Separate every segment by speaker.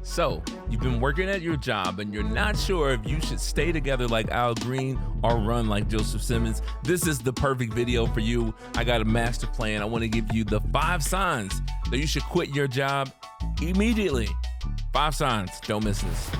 Speaker 1: So, you've been working at your job and you're not sure if you should stay together like Al Green or run like Joseph Simmons. This is the perfect video for you. I got a master plan. I want to give you the 5 signs that you should quit your job immediately. 5 signs. Don't miss this.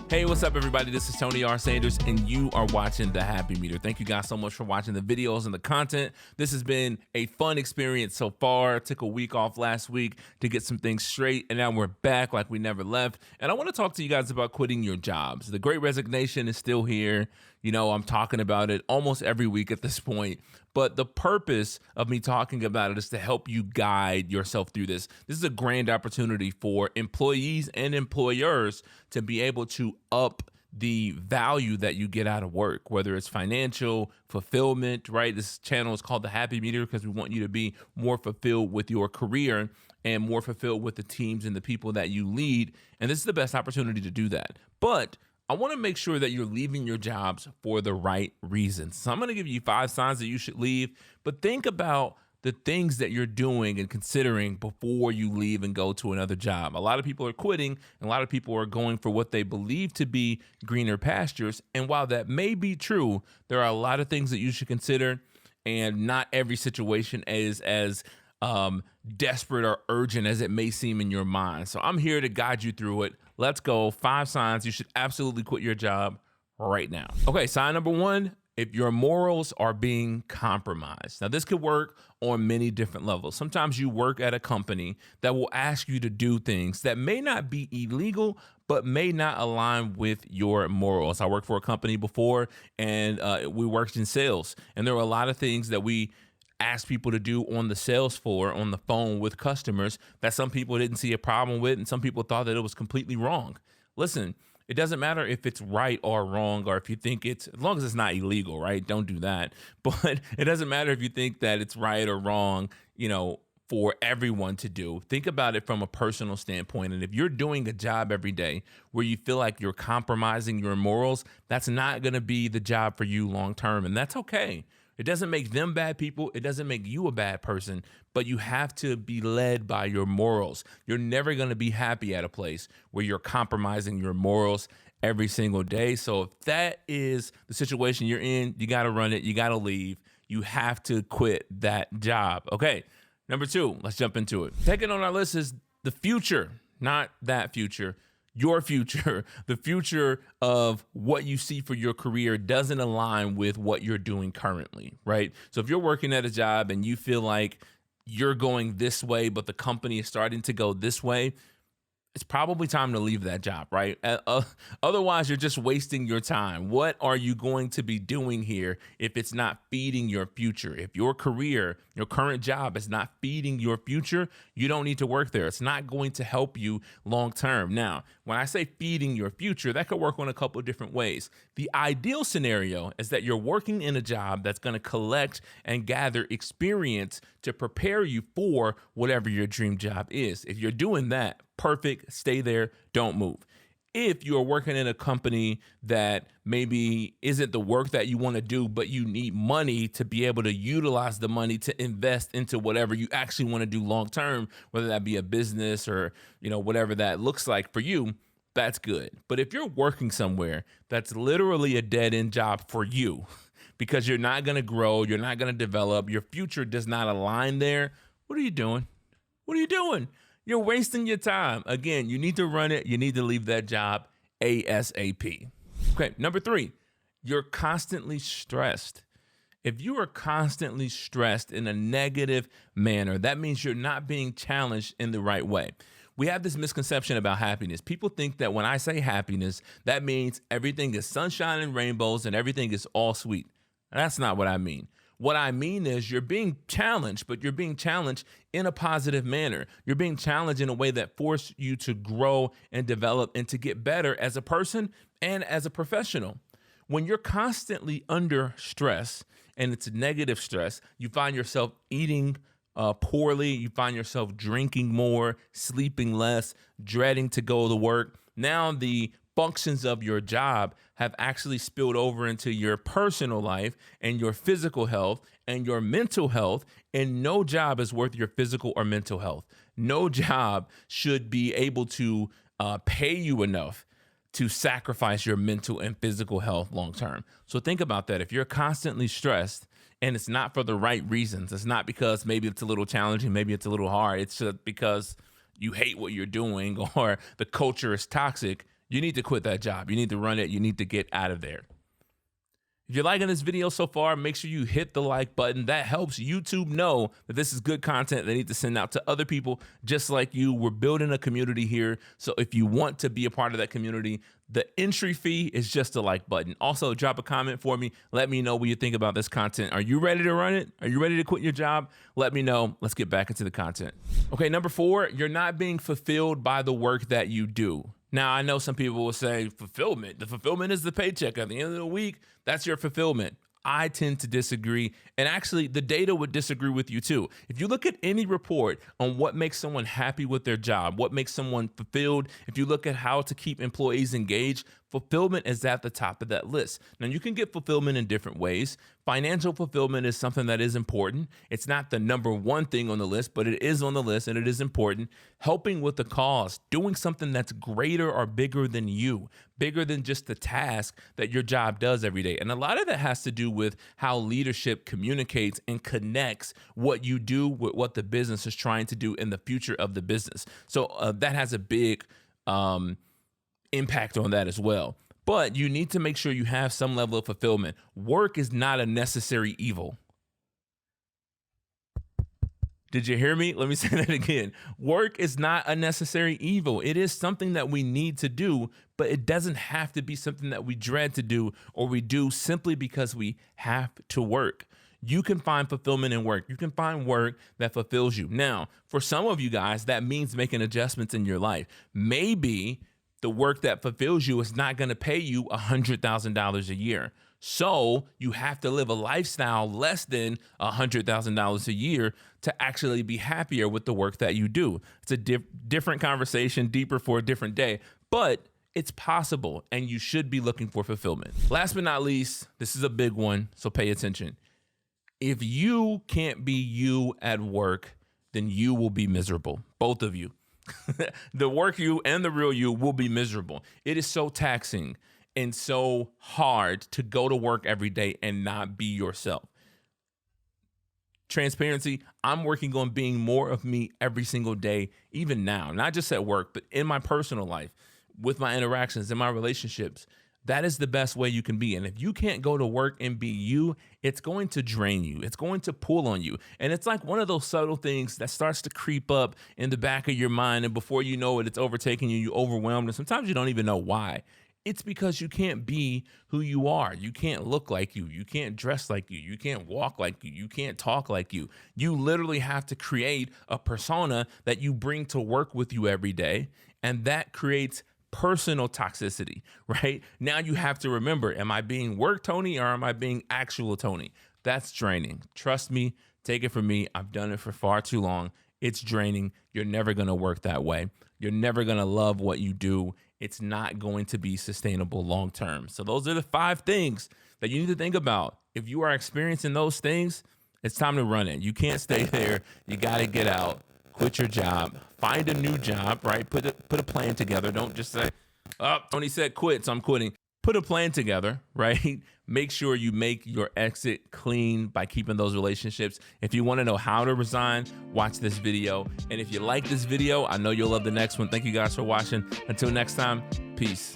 Speaker 1: Hey, what's up, everybody? This is Tony R. Sanders, and you are watching The Happy Meter. Thank you guys so much for watching the videos and the content. This has been a fun experience so far. I took a week off last week to get some things straight, and now we're back like we never left. And I want to talk to you guys about quitting your jobs. The Great Resignation is still here. You know, I'm talking about it almost every week at this point. But the purpose of me talking about it is to help you guide yourself through this. This is a grand opportunity for employees and employers to be able to up the value that you get out of work, whether it's financial, fulfillment, right? This channel is called The Happy Meter because we want you to be more fulfilled with your career and more fulfilled with the teams and the people that you lead. And this is the best opportunity to do that. But I want to make sure that you're leaving your jobs for the right reasons. So I'm going to give you 5 signs that you should leave, but think about the things that you're doing and considering before you leave and go to another job. A lot of people are quitting, and a lot of people are going for what they believe to be greener pastures. And while that may be true, there are a lot of things that you should consider, and not every situation is as desperate or urgent as it may seem in your mind. So I'm here to guide you through it. Let's go. 5 signs you should absolutely quit your job right now. Okay, sign number 1, if your morals are being compromised. Now, this could work on many different levels. Sometimes you work at a company that will ask you to do things that may not be illegal, but may not align with your morals. I worked for a company before, and we worked in sales, and there were a lot of things that we ask people to do on the sales floor, on the phone with customers, that some people didn't see a problem with, and some people thought that it was completely wrong. Listen, it doesn't matter if it's right or wrong, or if you think it's, as long as it's not illegal, right? Don't do that. But it doesn't matter if you think that it's right or wrong, you know, for everyone to do. Think about it from a personal standpoint. And if you're doing a job every day where you feel like you're compromising your morals, that's not going to be the job for you long term. And that's okay. It doesn't make them bad people. It doesn't make you a bad person, but you have to be led by your morals. You're never going to be happy at a place where you're compromising your morals every single day. So if that is the situation you're in, you got to run it. You got to leave. You have to quit that job. Okay. Number 2, let's jump into it. Second on our list is the future, not that future. Your future, the future of what you see for your career doesn't align with what you're doing currently, right? So if you're working at a job and you feel like you're going this way, but the company is starting to go this way, it's probably time to leave that job, right? Otherwise, you're just wasting your time. What are you going to be doing here if it's not feeding your future? If your career, your current job is not feeding your future, you don't need to work there. It's not going to help you long term. Now, when I say feeding your future, that could work on a couple of different ways. The ideal scenario is that you're working in a job that's going to collect and gather experience to prepare you for whatever your dream job is. If you're doing that, perfect, stay there, don't move. If you're working in a company that maybe isn't the work that you want to do, but you need money to be able to utilize the money to invest into whatever you actually want to do long term, whether that be a business or, you know, whatever that looks like for you, that's good. But if you're working somewhere that's literally a dead-end job for you because you're not going to grow, you're not going to develop, your future does not align there, what are you doing? What are you doing? You're wasting your time. Again, you need to run it. You need to leave that job ASAP. Okay, number 3, you're constantly stressed. If you are constantly stressed in a negative manner, that means you're not being challenged in the right way. We have this misconception about happiness. People think that when I say happiness, that means everything is sunshine and rainbows and everything is all sweet. That's not what I mean. What I mean is you're being challenged, but you're being challenged in a positive manner. You're being challenged in a way that forces you to grow and develop and to get better as a person and as a professional. When you're constantly under stress, and it's negative stress, you find yourself eating poorly, you find yourself drinking more, sleeping less, dreading to go to work. Now the functions of your job have actually spilled over into your personal life and your physical health and your mental health. And no job is worth your physical or mental health. No job should be able to pay you enough to sacrifice your mental and physical health long term. So think about that. If you're constantly stressed and it's not for the right reasons, it's not because maybe it's a little challenging, maybe it's a little hard, it's just because you hate what you're doing or the culture is toxic, you need to quit that job. You need to run it. You need to get out of there. If you're liking this video so far, make sure you hit the like button. That helps YouTube know that this is good content they need to send out to other people just like you. We're building a community here. So if you want to be a part of that community, the entry fee is just a like button. Also, drop a comment for me. Let me know what you think about this content. Are you ready to run it? Are you ready to quit your job? Let me know. Let's get back into the content. Okay, number 4, you're not being fulfilled by the work that you do. Now, I know some people will say fulfillment. The fulfillment is the paycheck at the end of the week. That's your fulfillment. I tend to disagree. And actually, the data would disagree with you too. If you look at any report on what makes someone happy with their job, what makes someone fulfilled, if you look at how to keep employees engaged, fulfillment is at the top of that list. Now, you can get fulfillment in different ways. Financial fulfillment is something that is important. It's not the number one thing on the list, but it is on the list and it is important. Helping with the cause, doing something that's greater or bigger than you, bigger than just the task that your job does every day. And a lot of that has to do with how leadership communicates and connects what you do with what the business is trying to do in the future of the business. So that has a big impact on that as well. But you need to make sure you have some level of fulfillment. Work is not a necessary evil. Did you hear me? Let me say that again. Work is not a necessary evil. It is something that we need to do, but it doesn't have to be something that we dread to do or we do simply because we have to work. You can find fulfillment in work. You can find work that fulfills you. Now, for some of you guys, that means making adjustments in your life. Maybe the work that fulfills you is not going to pay you $100,000 a year. So you have to live a lifestyle less than $100,000 a year to actually be happier with the work that you do. It's a different conversation, deeper for a different day, but it's possible and you should be looking for fulfillment. Last but not least, this is a big one, so pay attention. If you can't be you at work, then you will be miserable, both of you. The work you and the real you will be miserable. It is so taxing and so hard to go to work every day and not be yourself. Transparency, I'm working on being more of me every single day, even now, not just at work, but in my personal life, with my interactions, in my relationships. That is the best way you can be. And if you can't go to work and be you, it's going to drain you. It's going to pull on you. And it's like one of those subtle things that starts to creep up in the back of your mind. And before you know it, it's overtaking you. You're overwhelmed. And sometimes you don't even know why. It's because you can't be who you are. You can't look like you. You can't dress like you. You can't walk like you. You can't talk like you. You literally have to create a persona that you bring to work with you every day. And that creates personal toxicity, right? Now you have to remember, am I being work Tony or am I being actual Tony? That's draining. Trust me, take it from me. I've done it for far too long. It's draining. You're never going to work that way. You're never going to love what you do. It's not going to be sustainable long term. So those are the 5 things that you need to think about. If you are experiencing those things, it's time to run it. You can't stay there. You got to get out. Quit your job, find a new job, right? Put a plan together. Don't just say, oh, Tony said quit, so I'm quitting. Put a plan together, right? Make sure you make your exit clean by keeping those relationships. If you want to know how to resign, watch this video. And if you like this video, I know you'll love the next one. Thank you guys for watching. Until next time, peace.